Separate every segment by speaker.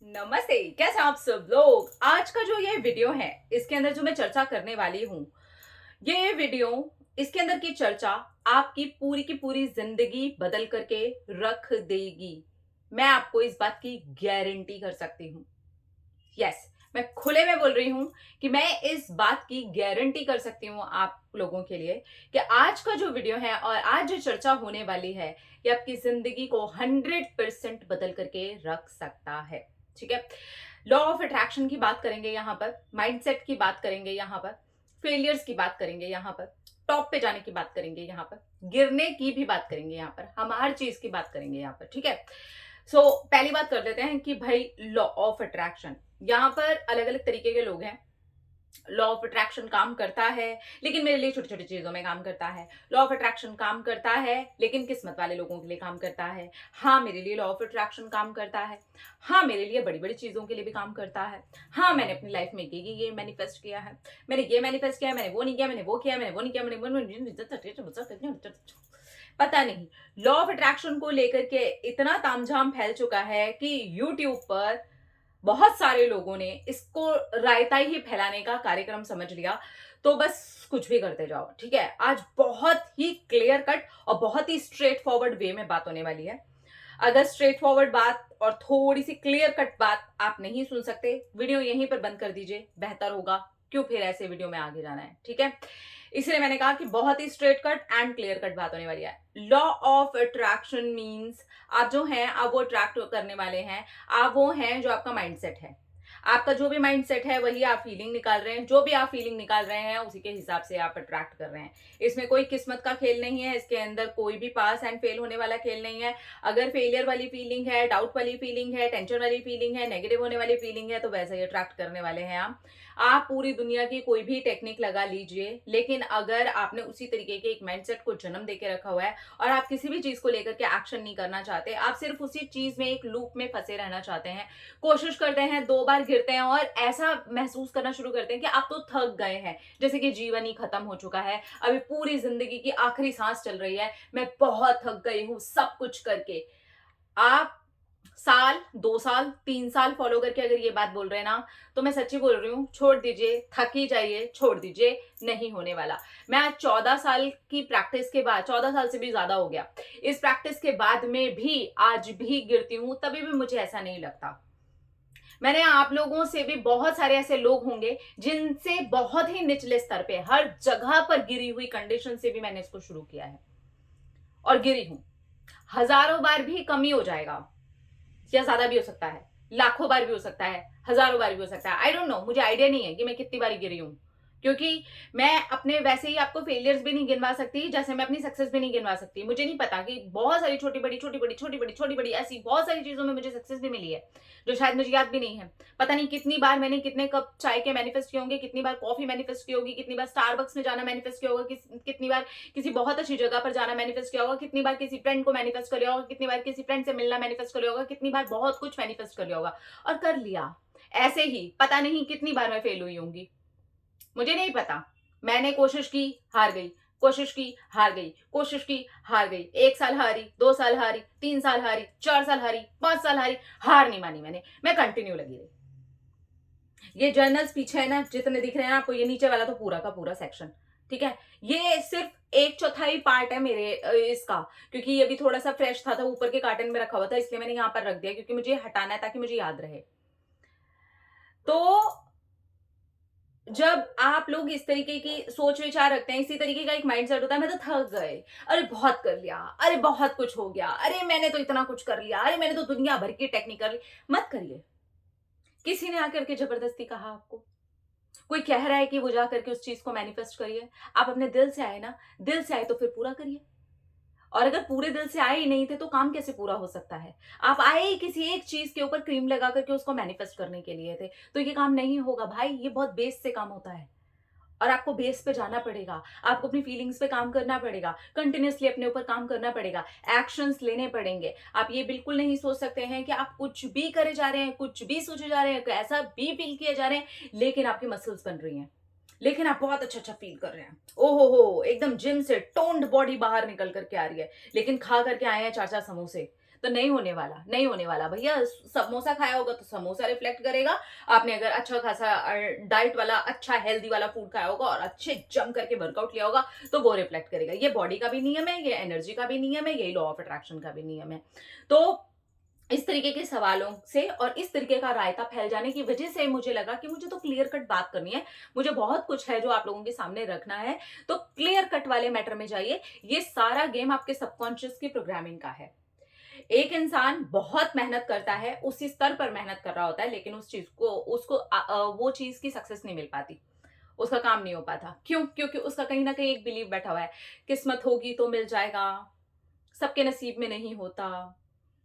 Speaker 1: नमस्ते। कैसे हैं आप सब लोग। आज का जो ये वीडियो है इसके अंदर जो मैं चर्चा करने वाली हूँ, ये वीडियो इसके अंदर की चर्चा आपकी पूरी की पूरी जिंदगी बदल करके रख देगी। मैं आपको इस बात की गारंटी कर सकती हूँ। यस, मैं खुले में बोल रही हूं कि मैं इस बात की गारंटी कर सकती हूँ आप लोगों के लिए कि आज का जो वीडियो है और आज जो चर्चा होने वाली है, ये आपकी जिंदगी को 100% बदल करके रख सकता है। ठीक है। लॉ ऑफ अट्रैक्शन की बात करेंगे यहाँ पर, माइंडसेट की बात करेंगे यहाँ पर, फेलियर्स की बात करेंगे यहाँ पर, टॉप पे जाने की बात करेंगे यहाँ पर, गिरने की भी बात करेंगे यहाँ पर, हम हर चीज की बात करेंगे यहाँ पर। ठीक है। पहली बात कर लेते हैं कि भाई लॉ ऑफ अट्रैक्शन, यहाँ पर अलग अलग तरीके के लोग हैं। लॉ ऑफ अट्रैक्शन काम करता है लेकिन मेरे लिए छोटी छोटी चीजों में काम करता है। लॉ ऑफ अट्रैक्शन काम करता है लेकिन किस्मत वाले लोगों के लिए काम करता है। हाँ, मेरे लिए लॉ ऑफ अट्रैक्शन काम करता है। हाँ, मेरे लिए बड़ी बड़ी चीजों के लिए भी काम करता है। हाँ, मैंने अपनी लाइफ में ये मैनिफेस्ट किया है, मैंने ये मैनिफेस्ट किया है, मैंने वो नहीं किया, मैंने वो किया, मैंने वो नहीं किया, पता नहीं। लॉ ऑफ अट्रैक्शन को लेकर के इतना तामझाम फैल चुका है कि यूट्यूब पर बहुत सारे लोगों ने इसको रायता ही फैलाने का कार्यक्रम समझ लिया। तो बस कुछ भी करते जाओ। ठीक है। आज बहुत ही क्लियर कट और बहुत ही स्ट्रेट फॉरवर्ड वे में बात होने वाली है। अगर स्ट्रेट फॉरवर्ड बात और थोड़ी सी क्लियर कट बात आप नहीं सुन सकते, वीडियो यहीं पर बंद कर दीजिए, बेहतर होगा। क्यों फिर ऐसे वीडियो में आगे जाना है। ठीक है। इसलिए मैंने कहा कि बहुत ही straight cut and clear cut बात होने वाली है। लॉ ऑफ अट्रैक्शन मीन्स आप जो हैं आप वो अट्रैक्ट करने वाले हैं। आप वो हैं जो आपका माइंडसेट है। आपका जो भी माइंडसेट है वही आप फीलिंग निकाल रहे हैं। जो भी आप फीलिंग निकाल रहे हैं उसी के हिसाब से आप अट्रैक्ट कर रहे हैं। इसमें कोई किस्मत का खेल नहीं है। इसके अंदर कोई भी पास एंड फेल होने वाला खेल नहीं है। अगर फेलियर वाली फीलिंग है, डाउट वाली फीलिंग है, टेंशन वाली फीलिंग है, नेगेटिव होने वाली फीलिंग है, तो वैसे ही अट्रैक्ट करने वाले हैं आप पूरी दुनिया की कोई भी टेक्निक लगा लीजिए, लेकिन अगर आपने उसी तरीके के एक माइंडसेट को जन्म देके रखा हुआ है और आप किसी भी चीज को लेकर के एक्शन नहीं करना चाहते, आप सिर्फ उसी चीज में एक लूप में फंसे रहना चाहते हैं, कोशिश करते हैं, 2 बार गिरते हैं और ऐसा महसूस करना शुरू करते हैं कि आप तो थक गए हैं, जैसे कि जीवन ही खत्म हो चुका है, अभी पूरी जिंदगी की आखिरी सांस चल रही है, मैं बहुत थक गई हूं सब कुछ करके। आप साल, 2 साल, 3 साल फॉलो करके अगर ये बात बोल रहे हैं ना, तो मैं सच्ची बोल रही हूँ, छोड़ दीजिए, थक ही जाइए, छोड़ दीजिए, नहीं होने वाला। मैं आज 14 साल की प्रैक्टिस के बाद, 14 साल से भी ज्यादा हो गया, इस प्रैक्टिस के बाद में भी आज भी गिरती हूं, तभी भी मुझे ऐसा नहीं लगता। मैंने आप लोगों से भी, बहुत सारे ऐसे लोग होंगे जिनसे बहुत ही निचले स्तर पे, हर जगह पर गिरी हुई कंडीशन से भी मैंने इसको शुरू किया है और गिरी हूं। हजारों बार भी कम ही हो जाएगा या ज्यादा भी हो सकता है, लाखों बार भी हो सकता है, हजारों बार भी हो सकता है। आई डोंट नो, मुझे आइडिया नहीं है कि मैं कितनी बार गिरी हूं, क्योंकि मैं अपने वैसे ही आपको फेलियर्स भी नहीं गिनवा सकती जैसे मैं अपनी सक्सेस भी नहीं गिनवा सकती। मुझे नहीं पता कि बहुत सारी छोटी बड़ी छोटी बड़ी छोटी बड़ी छोटी बड़ी ऐसी बहुत सारी चीजों में मुझे सक्सेस भी मिली है जो शायद मुझे याद भी नहीं है। पता नहीं कितनी बार मैंने कितने कप चाय के मैनिफेस्ट किए होंगे, कितनी बार कॉफी मैनिफेस्ट की होगी, कितनी बार स्टारबक्स में जाना मैनिफेस्ट किया होगा, कितनी बार किसी बहुत अच्छी जगह पर जाना मैनिफेस्ट किया होगा, कितनी बार किसी फ्रेंड को मैनिफेस्ट कर लिया होगा, कितनी बार किसी फ्रेंड से मिलना मैनिफेस्ट कर लिया होगा, कितनी बार बहुत कुछ मैनिफेस्ट कर लिया होगा और कर लिया। ऐसे ही पता नहीं कितनी बार मैं फेल हुई होंगी, मुझे नहीं पता। मैंने कोशिश की, हार गई, कोशिश की, हार गई, कोशिश की, हार गई, 1 साल हारी, 2 साल हारी, 3 साल हारी, 4 साल हारी, 5 साल हारी, हार नहीं मानी मैंने, मैं कंटिन्यू लगी रही। ये जर्नल्स पीछे है ना जितने दिख रहे हैं आपको, ये नीचे वाला तो पूरा का पूरा सेक्शन। ठीक है। ये सिर्फ 1/4 पार्ट है मेरे इसका, क्योंकि ये भी थोड़ा सा फ्रेश था, ऊपर के कार्टन में रखा हुआ था, इसलिए मैंने यहाँ पर रख दिया, क्योंकि मुझे हटाना है ताकि मुझे याद रहे। तो जब आप लोग इस तरीके की सोच विचार रखते हैं, इसी तरीके का एक माइंडसेट होता है, मैं तो थक गए, अरे बहुत कर लिया, अरे बहुत कुछ हो गया, अरे मैंने तो इतना कुछ कर लिया, अरे मैंने तो दुनिया भर की टेक्निक कर ली। मत करिए। किसी ने आकर के जबरदस्ती कहा आपको? कोई कह रहा है कि वो जा करके उस चीज को मैनिफेस्ट करिए? आप अपने दिल से आए ना, दिल से आए तो फिर पूरा करिए। और अगर पूरे दिल से आए ही नहीं थे तो काम कैसे पूरा हो सकता है? आप आए ही किसी एक चीज के ऊपर क्रीम लगा करके उसको मैनिफेस्ट करने के लिए थे, तो ये काम नहीं होगा भाई। ये बहुत बेस से काम होता है और आपको बेस पे जाना पड़ेगा, आपको अपनी फीलिंग्स पे काम करना पड़ेगा, कंटिन्यूअसली अपने ऊपर काम करना पड़ेगा, एक्शंस लेने पड़ेंगे। आप ये बिल्कुल नहीं सोच सकते हैं कि आप कुछ भी करे जा रहे हैं, कुछ भी सोचे जा रहे हैं, ऐसा भी फील किए जा रहे हैं, लेकिन आपकी मसल्स बन रही हैं, लेकिन आप बहुत अच्छा अच्छा फील कर रहे हैं, ओहो हो एकदम जिम से टोन्ड बॉडी बाहर निकल करके आ रही है, लेकिन खा करके आए हैं 4-4 समोसे, तो नहीं होने वाला, नहीं होने वाला भैया। समोसा खाया होगा तो समोसा रिफ्लेक्ट करेगा। आपने अगर अच्छा खासा डाइट वाला अच्छा हेल्दी वाला फूड खाया होगा और अच्छे जम करके वर्कआउट लिया होगा तो वो रिफ्लेक्ट करेगा। ये बॉडी का भी नियम है, ये एनर्जी का भी नियम है, यही लॉ ऑफ अट्रैक्शन का भी नियम है। तो इस तरीके के सवालों से और इस तरीके का रायता फैल जाने की वजह से मुझे लगा कि मुझे तो क्लियर कट बात करनी है, मुझे बहुत कुछ है जो आप लोगों के सामने रखना है, तो क्लियर कट वाले मैटर में जाइए। ये सारा गेम आपके सबकॉन्शियस की प्रोग्रामिंग का है। एक इंसान बहुत मेहनत करता है, उसी स्तर पर मेहनत कर रहा होता है, लेकिन उस चीज को उसको वो चीज की सक्सेस नहीं मिल पाती, उसका काम नहीं हो पाता। क्यों? क्योंकि उसका कहीं ना कहीं एक बिलीव बैठा हुआ है, किस्मत होगी तो मिल जाएगा, सबके नसीब में नहीं होता,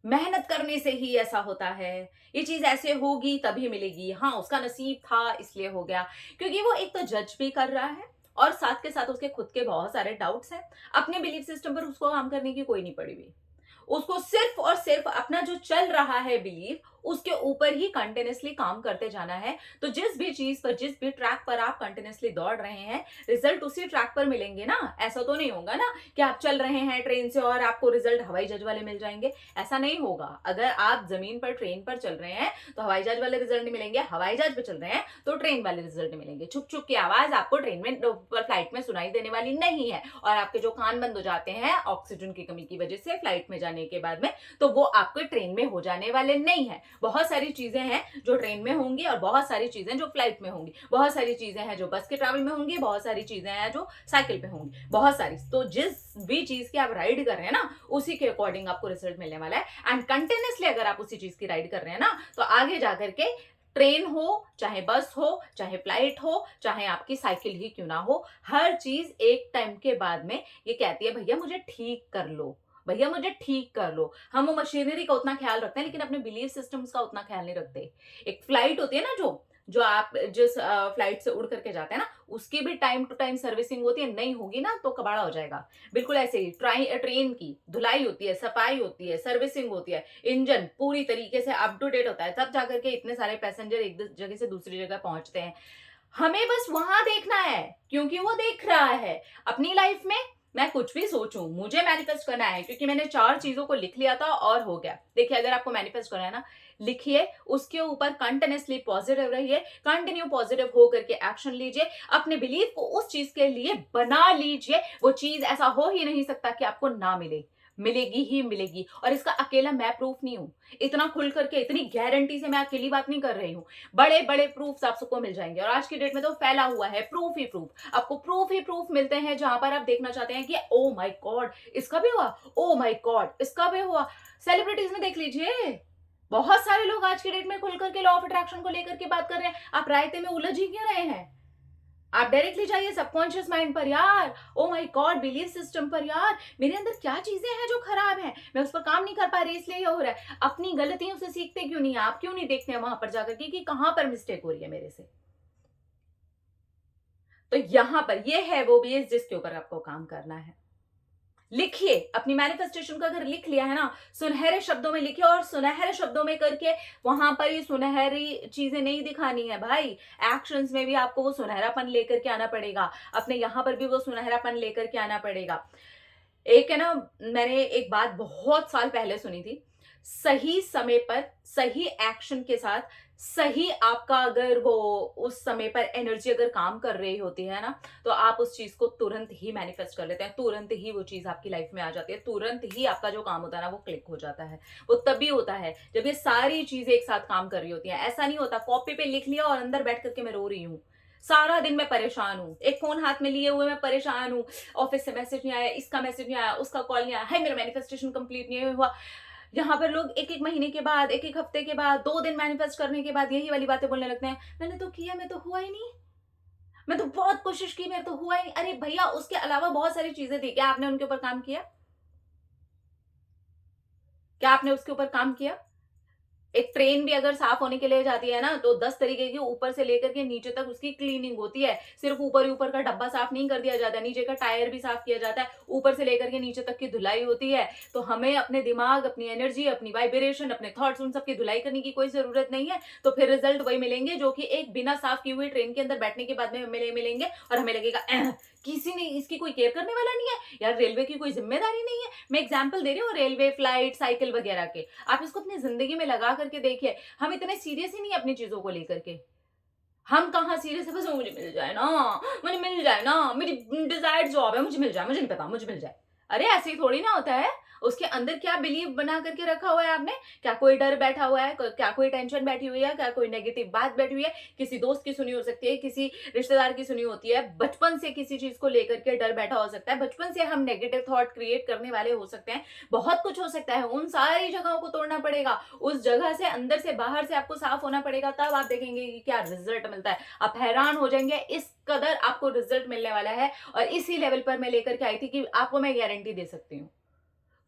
Speaker 1: मेहनत करने से ही ऐसा होता है, ये चीज ऐसे होगी तभी मिलेगी, हाँ उसका नसीब था इसलिए हो गया। क्योंकि वो एक तो जज भी कर रहा है और साथ के साथ उसके खुद के बहुत सारे डाउट्स हैं। अपने बिलीफ सिस्टम पर उसको काम करने की कोई नहीं पड़ी हुई, उसको सिर्फ और सिर्फ अपना जो चल रहा है बिलीफ उसके ऊपर ही कंटिन्यूसली काम करते जाना है। तो जिस भी चीज पर, जिस भी ट्रैक पर आप कंटिन्यूसली दौड़ रहे हैं, रिजल्ट उसी ट्रैक पर मिलेंगे ना। ऐसा तो नहीं होगा ना कि आप चल रहे हैं ट्रेन से और आपको रिजल्ट हवाई जहाज वाले मिल जाएंगे, ऐसा नहीं होगा। अगर आप जमीन पर ट्रेन पर चल रहे हैं तो हवाई जहाज वाले रिजल्ट नहीं मिलेंगे, हवाई जहाज पर चल रहे हैं तो ट्रेन वाले रिजल्ट मिलेंगे। छुप छुप की आवाज आपको ट्रेन में, फ्लाइट में सुनाई देने वाली नहीं है, और आपके जो कान बंद हो जाते हैं ऑक्सीजन की कमी की वजह से फ्लाइट में जाने के बाद में, तो वो आपके ट्रेन में हो जाने वाले नहीं है। बहुत सारी चीजें हैं जो ट्रेन में होंगी और बहुत सारी चीजें जो फ्लाइट में होंगी, बहुत सारी चीजें हैं जो बस के ट्रैवल में होंगी, बहुत सारी चीजें हैं जो साइकिल पे होंगी, बहुत सारी। तो जिस भी चीज की आप राइड कर रहे हैं ना, उसी के अकॉर्डिंग आपको रिजल्ट मिलने वाला है। एंड कंटिन्यूसली अगर आप उसी चीज की राइड कर रहे हैं ना, तो आगे जाकर के ट्रेन हो, चाहे बस हो, चाहे फ्लाइट हो, चाहे आपकी साइकिल ही क्यों ना हो, हर चीज एक टाइम के बाद में ये कहती है भैया मुझे ठीक कर लो, भैया मुझे ठीक कर लो। हम वो मशीनरी का उतना ख्याल रखते हैं लेकिन अपने बिलीफ सिस्टम्स का उतना ख्याल नहीं रखते। एक फ्लाइट होती है ना, जो जो आप जिस फ्लाइट से उड़ करके जाते हैं ना, उसकी भी टाइम टू टाइम सर्विसिंग होती है, नहीं होगी ना तो कबाड़ा हो जाएगा। बिल्कुल ऐसे ही ट्रेन की धुलाई होती है, सफाई होती है, सर्विसिंग होती है, इंजन पूरी तरीके से अप टू डेट होता है, तब जाकर के इतने सारे पैसेंजर एक जगह से दूसरी जगह पहुंचते हैं। हमें बस वहां देखना है क्योंकि वो देख रहा है। अपनी लाइफ में मैं कुछ भी सोचूं, मुझे मैनिफेस्ट करना है क्योंकि मैंने 4 चीजों को लिख लिया था और हो गया। देखिए, अगर आपको मैनिफेस्ट करना है ना, लिखिए, उसके ऊपर कंटिन्यूसली पॉजिटिव रहिए, कंटिन्यू पॉजिटिव होकर के एक्शन लीजिए, अपने बिलीफ को उस चीज के लिए बना लीजिए। वो चीज ऐसा हो ही नहीं सकता कि आपको ना मिले, मिलेगी ही मिलेगी। और इसका अकेला मैं प्रूफ नहीं हूं, इतना खुल करके, इतनी गारंटी से मैं अकेली बात नहीं कर रही हूं। बड़े बड़े प्रूफ्स आप सबको मिल जाएंगे और आज की डेट में तो फैला हुआ है प्रूफ ही प्रूफ। आपको प्रूफ ही प्रूफ मिलते हैं जहां पर आप देखना चाहते हैं कि ओ माय गॉड इसका भी हुआ, ओ माय गॉड इसका भी हुआ। सेलिब्रिटीज में देख लीजिए, बहुत सारे लोग आज की डेट में खुल करके लॉ ऑफ अट्रैक्शन को लेकर के बात कर रहे हैं। आप रायते में उलझ ही क्यों रहे हैं? आप डायरेक्टली जाइए सबकॉन्शियस माइंड पर, यार oh my God belief system पर, यार मेरे अंदर क्या चीजें हैं जो खराब हैं, मैं उस पर काम नहीं कर पा रही इसलिए ये हो रहा है। अपनी गलतियों से सीखते क्यों नहीं? आप क्यों नहीं देखते हैं वहां पर जाकर के कि कहां पर मिस्टेक हो रही है मेरे से? तो यहां पर ये है वो बेस जिसके ऊपर आपको काम करना है। लिखिए अपनी मैनिफेस्टेशन को, अगर लिख लिया है ना, सुनहरे शब्दों में लिखिए, और सुनहरे शब्दों में करके वहां पर ये सुनहरी चीजें नहीं दिखानी है भाई, एक्शंस में भी आपको वो सुनहरापन लेकर के आना पड़ेगा, अपने यहां पर भी वो सुनहरापन लेकर के आना पड़ेगा। एक है ना, मैंने एक बात बहुत साल पहले सुनी थी, सही समय पर सही एक्शन के साथ, सही आपका अगर वो उस समय पर एनर्जी अगर काम कर रही होती है ना, तो आप उस चीज को तुरंत ही मैनिफेस्ट कर लेते हैं, तुरंत ही वो चीज आपकी लाइफ में आ जाती है, तुरंत ही आपका जो काम होता है ना वो क्लिक हो जाता है। वो तभी होता है जब ये सारी चीजें एक साथ काम कर रही होती हैं। ऐसा नहीं होता कॉपी पे लिख लिया और अंदर बैठ करके मैं रो रही हूँ, सारा दिन मैं परेशान हूँ, एक फोन हाथ में लिए हुए मैं परेशान हूँ, ऑफिस से मैसेज नहीं आया, इसका मैसेज नहीं आया, उसका कॉल नहीं आया, है मेरा मैनिफेस्टेशन कंप्लीट नहीं हुआ। यहाँ पर लोग एक एक महीने के बाद, एक एक हफ्ते के बाद, 2 दिन मैनिफेस्ट करने के बाद यही वाली बातें बोलने लगते हैं, मैंने तो किया, मैं तो हुआ ही नहीं, मैं तो बहुत कोशिश की, मेरे तो हुआ ही नहीं। अरे भैया, उसके अलावा बहुत सारी चीजें थी, क्या आपने उनके ऊपर काम किया? क्या आपने उसके ऊपर काम किया? एक ट्रेन भी अगर साफ होने के लिए जाती है ना, तो 10 तरीके की ऊपर से लेकर के नीचे तक उसकी क्लीनिंग होती है। सिर्फ ऊपर ही ऊपर का डब्बा साफ नहीं कर दिया जाता है, नीचे का टायर भी साफ किया जाता है, ऊपर से लेकर के नीचे तक की धुलाई होती है। तो हमें अपने दिमाग, अपनी एनर्जी, अपनी वाइब्रेशन, अपने थॉट्स, उन सब की धुलाई करने की कोई जरूरत नहीं है। तो फिर रिजल्ट वही मिलेंगे जो कि एक बिना साफ की हुई ट्रेन के अंदर बैठने के बाद में हमें मिलेंगे, और हमें लगेगा किसी ने इसकी कोई केयर करने वाला नहीं है यार, रेलवे की कोई जिम्मेदारी नहीं है। मैं एग्जाम्पल दे रही हूँ रेलवे, फ्लाइट, साइकिल वगैरह के। आप इसको अपनी जिंदगी में लगा करके देखिए, हम इतने सीरियस ही नहीं है अपनी चीजों को लेकर के। हम कहाँ सीरियस है, बस मुझे मिल जाए ना, मुझे मिल जाए ना, मेरी डिजायर्ड जॉब है, मुझे मिल जाए, मुझे नहीं पता, मुझे मिल जाए। अरे ऐसे ही थोड़ी ना होता है। उसके अंदर क्या बिलीव बना करके रखा हुआ है आपने? क्या कोई डर बैठा हुआ है? क्या कोई टेंशन बैठी हुई है? क्या कोई नेगेटिव बात बैठी हुई है? किसी दोस्त की सुनी हो सकती है, किसी रिश्तेदार की सुनी होती है, बचपन से किसी चीज को लेकर के डर बैठा हो सकता है, बचपन से हम नेगेटिव थॉट क्रिएट करने वाले हो सकते हैं, बहुत कुछ हो सकता है। उन सारी जगहों को तोड़ना पड़ेगा, उस जगह से अंदर से बाहर से आपको साफ होना पड़ेगा, तब आप देखेंगे कि क्या रिजल्ट मिलता है। आप हैरान हो जाएंगे, इस कदर आपको रिजल्ट मिलने वाला है। और इसी लेवल पर मैं लेकर के आई थी कि आपको मैं गारंटी दे सकती हूँ।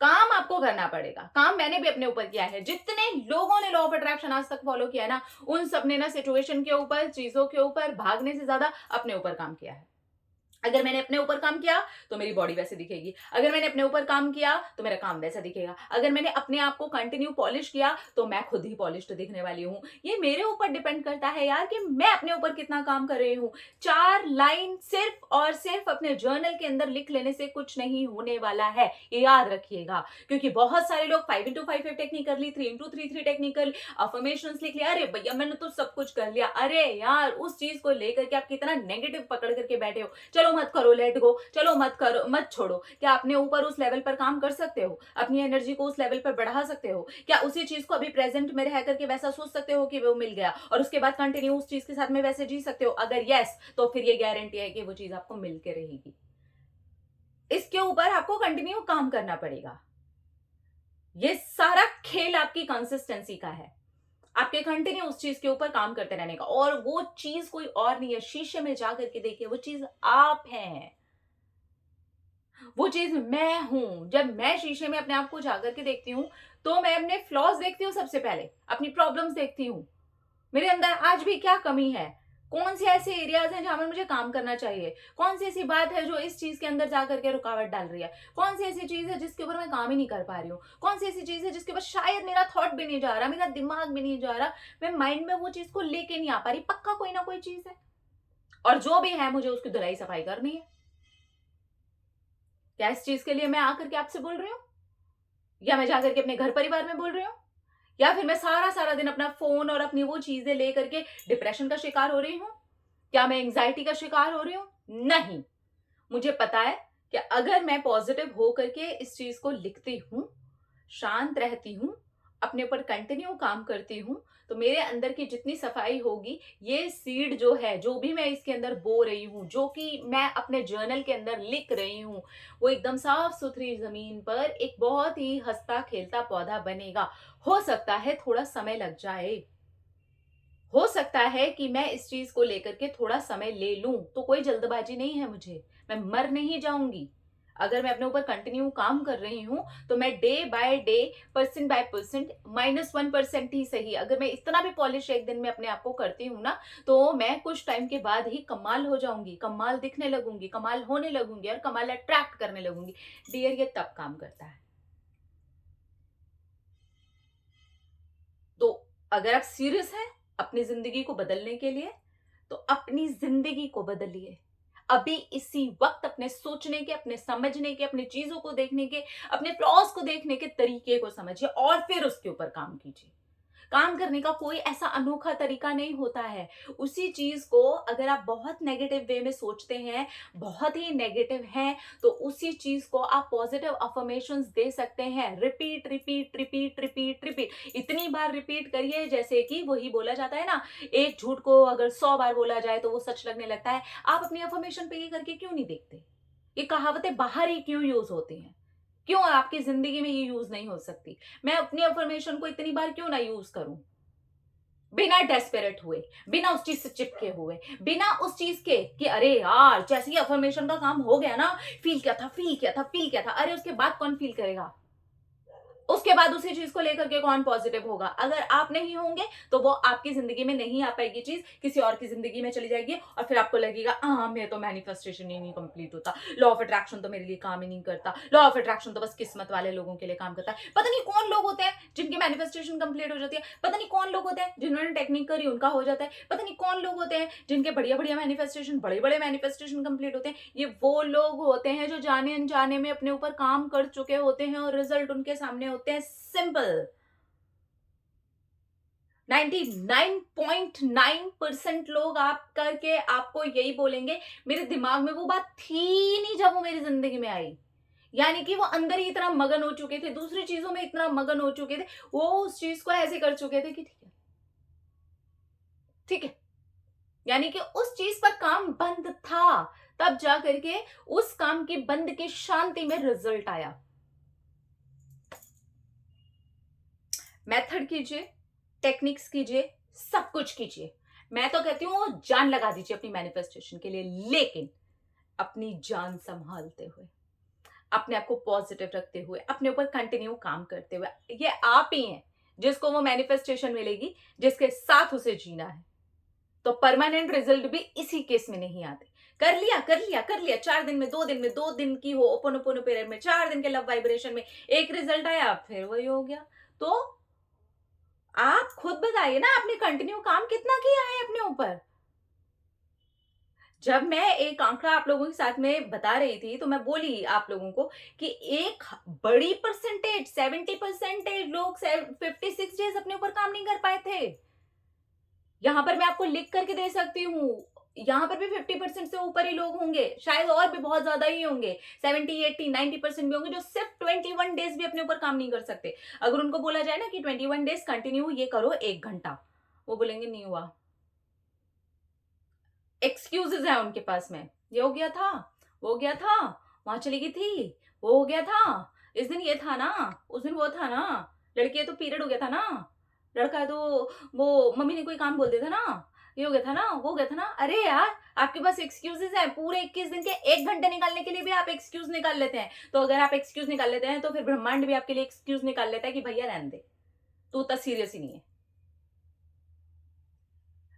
Speaker 1: काम आपको करना पड़ेगा, काम मैंने भी अपने ऊपर किया है। जितने लोगों ने लॉ ऑफ अट्रैक्शन आज तक फॉलो किया है ना, उन सब ने ना सिचुएशन के ऊपर, चीजों के ऊपर भागने से ज्यादा अपने ऊपर काम किया है। अगर मैंने अपने ऊपर काम किया तो मेरी बॉडी वैसे दिखेगी, अगर मैंने अपने ऊपर काम किया तो मेरा काम वैसा दिखेगा, अगर मैंने अपने आप को कंटिन्यू पॉलिश किया तो मैं खुद ही पॉलिश्ड दिखने वाली हूं। ये मेरे ऊपर डिपेंड करता है यार कि मैं अपने ऊपर कितना काम कर रही हूं। 4 लाइन सिर्फ और सिर्फ अपने जर्नल के अंदर लिख लेने से कुछ नहीं होने वाला है, ये याद रखिएगा। क्योंकि बहुत सारे लोग 5x5 टेक्निक कर ली, 3x3 टेक्निक कर ली, अफर्मेशंस लिख लिया, अरे भैया मैंने तो सब कुछ कर लिया। अरे यार, उस चीज को लेकर के आप कितना नेगेटिव पकड़ करके बैठे हो। चलो मत करो, लेट गो, चलो मत करो, मत छोड़ो। क्या अपने ऊपर उस लेवल पर काम कर सकते हो? अपनी एनर्जी को उस लेवल पर बढ़ा सकते हो? क्या उसी चीज को अभी प्रेजेंट में रह करके वैसा सोच सकते हो कि वो मिल गया और उसके बाद कंटिन्यू उस चीज के साथ में वैसे जी सकते हो? अगर यस, तो फिर ये गारंटी है कि वो चीज आपको मिल के रहेगी। इसके ऊपर आपको कंटिन्यू काम करना पड़ेगा। ये सारा खेल आपकी कंसिस्टेंसी का है, आपके कंटिन्यू उस चीज के ऊपर काम करते रहने का। और वो चीज कोई और नहीं है, शीशे में जा करके देखिए, वो चीज आप हैं, वो चीज मैं हूं। जब मैं शीशे में अपने आप को जाकर के देखती हूँ तो मैं अपने फ्लॉज देखती हूँ, सबसे पहले अपनी प्रॉब्लम्स देखती हूँ, मेरे अंदर आज भी क्या कमी है, कौन से ऐसे एरियाज हैं जहां पर मुझे काम करना चाहिए, कौन सी ऐसी बात है जो इस चीज के अंदर जाकर के रुकावट डाल रही है, कौन सी ऐसी चीज है जिसके ऊपर मैं काम ही नहीं कर पा रही हूँ, कौन सी ऐसी चीज है जिसके ऊपर शायद मेरा थॉट भी नहीं जा रहा, मेरा दिमाग भी नहीं जा रहा, मैं माइंड में वो चीज को लेके नहीं आ पा रही। पक्का कोई ना कोई चीज है, और जो भी है मुझे उसकी धुलाई सफाई करनी है। क्या इस चीज के लिए मैं आकर के आपसे बोल रही हूँ, या मैं जाकर के अपने घर परिवार में बोल रही हूँ, या फिर मैं सारा सारा दिन अपना फोन और अपनी वो चीजें लेकर के डिप्रेशन का शिकार हो रही हूँ? क्या मैं एंजाइटी का शिकार हो रही हूँ? नहीं। मुझे पता है कि अगर मैं पॉजिटिव हो करके इस चीज को लिखती हूँ, शांत रहती हूँ, अपने ऊपर कंटिन्यू काम करती हूँ, तो मेरे अंदर की जितनी सफाई होगी, ये सीड जो है, जो भी मैं इसके अंदर बो रही हूँ, जो कि मैं अपने जर्नल के अंदर लिख रही हूँ, वो एकदम साफ सुथरी जमीन पर एक बहुत ही हंसता खेलता पौधा बनेगा। हो सकता है थोड़ा समय लग जाए, हो सकता है कि मैं इस चीज को लेकर के थोड़ा समय ले लूं, तो कोई जल्दबाजी नहीं है मुझे, मैं मर नहीं जाऊंगी। अगर मैं अपने ऊपर कंटिन्यू काम कर रही हूं तो मैं day by day, percent by percent, -1% ही सही, अगर मैं इतना भी पॉलिश एक दिन में अपने आप को करती हूँ ना, तो मैं कुछ टाइम के बाद ही कमाल हो जाऊंगी, कमाल दिखने लगूंगी, कमाल होने लगूंगी और कमाल अट्रैक्ट करने लगूंगी। डियर, ये तब काम करता है। तो अगर आप सीरियस हैं अपनी जिंदगी को बदलने के लिए, तो अपनी जिंदगी को बदलिए। अभी इसी वक्त अपने सोचने के, अपने समझने के, अपनी चीजों को देखने के, अपने फ्लॉज को देखने के तरीके को समझिए और फिर उसके ऊपर काम कीजिए। काम करने का कोई ऐसा अनोखा तरीका नहीं होता है। उसी चीज को अगर आप बहुत नेगेटिव वे में सोचते हैं, बहुत ही नेगेटिव हैं, तो उसी चीज को आप पॉजिटिव अफर्मेशंस दे सकते हैं। Repeat repeat repeat repeat repeat, इतनी बार रिपीट करिए जैसे कि वही बोला जाता है ना, एक झूठ को अगर 100 बार बोला जाए तो वो सच लगने लगता है। आप अपनी अफर्मेशन पे ये करके क्यों नहीं देखते? ये कहावतें बाहर ही क्यों यूज होती हैं? क्यों आपकी जिंदगी में ये यूज नहीं हो सकती? मैं अपनी अफर्मेशन को इतनी बार क्यों ना यूज करूं, बिना डेस्परेट हुए, बिना उस चीज से चिपके हुए, बिना उस चीज के कि अरे यार जैसे ही अफर्मेशन का काम हो गया ना, फील क्या था, फील क्या था, फील क्या था, अरे उसके बाद कौन फील करेगा? उसके बाद उसी चीज को लेकर के कौन पॉजिटिव होगा? अगर आप नहीं होंगे तो वो आपकी जिंदगी में नहीं आ पाएगी, चीज किसी और की जिंदगी में चली जाएगी और फिर आपको लगेगा हाँ मेरे तो मैनिफेस्टेशन ही नहीं कंप्लीट होता, लॉ ऑफ अट्रैक्शन तो मेरे लिए काम ही नहीं करता, लॉ ऑफ अट्रैक्शन तो बस किस्मत वाले लोगों के लिए काम करता है। पता नहीं कौन लोग होते हैं जिनकी मैनिफेस्टेशन कंप्लीट हो जाती है, पता नहीं कौन लोग होते हैं जिन्होंने टेक्निक करी उनका हो जाता है, पता नहीं कौन लोग होते हैं जिनके बढ़िया बढ़िया मैनिफेस्टेशन, बड़े बड़े मैनिफेस्टेशन कंप्लीट होते हैं। ये वो लोग होते हैं जो जाने अनजाने में अपने ऊपर काम कर चुके होते हैं और रिजल्ट उनके सामने होते हैं। सिंपल। 99.9% लोग आप करके आपको यही बोलेंगे, मेरे दिमाग में वो बात थी नहीं जब वो मेरी जिंदगी में आई। यानी कि वो अंदर ही इतना मगन हो चुके थे, दूसरी चीजों में इतना मगन हो चुके थे, वो उस चीज को ऐसे कर चुके थे कि ठीक है, ठीक है। यानी कि उस चीज पर काम बंद था, तब जा करके उस काम की बंद की शांति में रिजल्ट आया। मेथड कीजिए, टेक्निक्स कीजिए, सब कुछ कीजिए। मैं तो कहती हूँ जान लगा दीजिए अपनी मैनिफेस्टेशन के लिए, लेकिन अपनी जान संभालते हुए, अपने आप को पॉजिटिव रखते हुए, अपने ऊपर कंटिन्यू काम करते हुए। ये आप ही हैं जिसको वो मैनिफेस्टेशन मिलेगी, जिसके साथ उसे जीना है। तो परमानेंट रिजल्ट भी इसी केस में नहीं आते। कर लिया कर लिया कर लिया, 4 दिन में, 2 दिन में, 2 दिन की हो ओपन पीरियड में, 4 दिन के लव वाइब्रेशन में एक रिजल्ट आया, फिर वही हो गया। तो आप खुद बताइए ना, आपने कंटिन्यू काम कितना किया है अपने ऊपर? जब मैं एक आंकड़ा आप लोगों के साथ में बता रही थी तो मैं बोली आप लोगों को कि एक बड़ी परसेंटेज, 70% लोग 56 डेज अपने ऊपर काम नहीं कर पाए थे। यहां पर मैं आपको लिख करके दे सकती हूँ, यहां पर भी 50% से ऊपर ही लोग होंगे, शायद और भी बहुत ज्यादा ही होंगे, 70, 80, 90% भी होंगे जो सिर्फ 21 डेज भी अपने ऊपर काम नहीं कर सकते। अगर उनको बोला जाए ना कि 21 डेज कंटिन्यू ये करो 1 घंटा, वो बोलेंगे नहीं हुआ। एक्सक्यूजेस है उनके पास में, ये हो गया था, वो हो गया था, वहां चली गई थी, वो हो गया था, इस दिन ये था ना, उस दिन वो था ना, लड़की है तो पीरियड हो गया था ना, लड़का है तो वो मम्मी ने कोई काम बोल दिया था ना, ये हो गया था ना, वो हो गया था ना। अरे यार, आपके पास एक्सक्यूजेस है, पूरे 21 दिन के 1 घंटे निकालने के लिए भी आप एक्सक्यूज निकाल लेते हैं। तो अगर आप एक्सक्यूज निकाल लेते हैं तो फिर ब्रह्मांड भी आपके लिए एक्सक्यूज निकाल लेता है कि भैया रहने दे, तू उतना सीरियस ही नहीं है।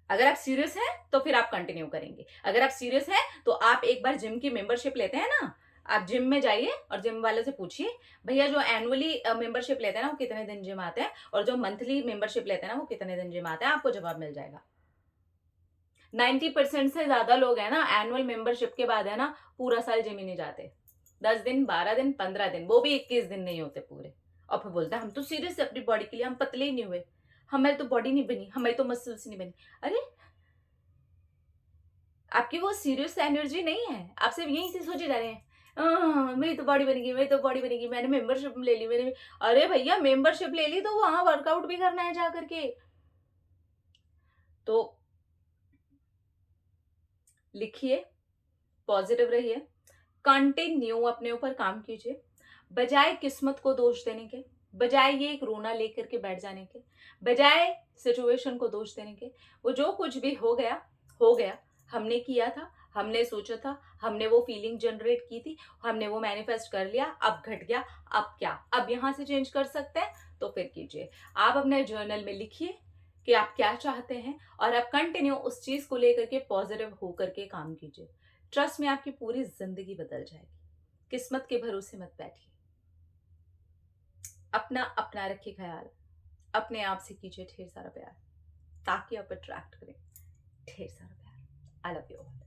Speaker 1: अगर आप सीरियस हैं तो फिर आप कंटिन्यू करेंगे, अगर आप सीरियस हैं तो आप एक बार जिम की मेंबरशिप लेते हैं ना, आप जिम में जाइए और जिम वाले से पूछिए भैया जो एनुअली मेंबरशिप लेते हैं ना वो कितने दिन जिम आते हैं, और जो मंथली मेंबरशिप लेते हैं ना वो कितने दिन जिम आते हैं, आपको जवाब मिल जाएगा। 90% से ज्यादा लोग हैं ना एनुअल मेंबरशिप के बाद है ना पूरा साल जिम ही नहीं जाते, 10 दिन, 12 दिन, 15 दिन, वो भी 21 दिन नहीं होते पूरे। और फिर बोलते हैं हम तो सीरियस है अपनी बॉडी के लिए, हम पतले ही नहीं हुए, हमारी तो बॉडी नहीं बनी, हमारी तो मसल्स नहीं बनी। अरे, आपकी वो सीरियस एनर्जी नहीं है, आप सिर्फ यहीं से सोचे जा रहे हैं मेरी तो बॉडी बनेगी, मेरी तो बॉडी बनेगी, मैंने मेंबरशिप ले ली, मैंने। अरे भैया, मेंबरशिप ले ली तो वहां वर्कआउट भी करना है जा करके। तो लिखिए, पॉजिटिव रहिए, कंटिन्यू अपने ऊपर काम कीजिए, बजाय किस्मत को दोष देने के, बजाय ये एक रोना लेकर के बैठ जाने के, बजाय सिचुएशन को दोष देने के। वो जो कुछ भी हो गया हो गया, हमने किया था, हमने सोचा था, हमने वो फीलिंग जनरेट की थी, हमने वो मैनिफेस्ट कर लिया, अब घट गया, अब क्या, अब यहां से चेंज कर सकते हैं तो फिर कीजिए। आप अपने जर्नल में लिखिए कि आप क्या चाहते हैं और आप कंटिन्यू उस चीज को लेकर के पॉजिटिव होकर के काम कीजिए। ट्रस्ट में आपकी पूरी जिंदगी बदल जाएगी। किस्मत के भरोसे मत बैठिए, अपना अपना रखिए ख्याल, अपने आप से कीजिए ढेर सारा प्यार, ताकि आप अट्रैक्ट करें ढेर सारा प्यार। I love you all.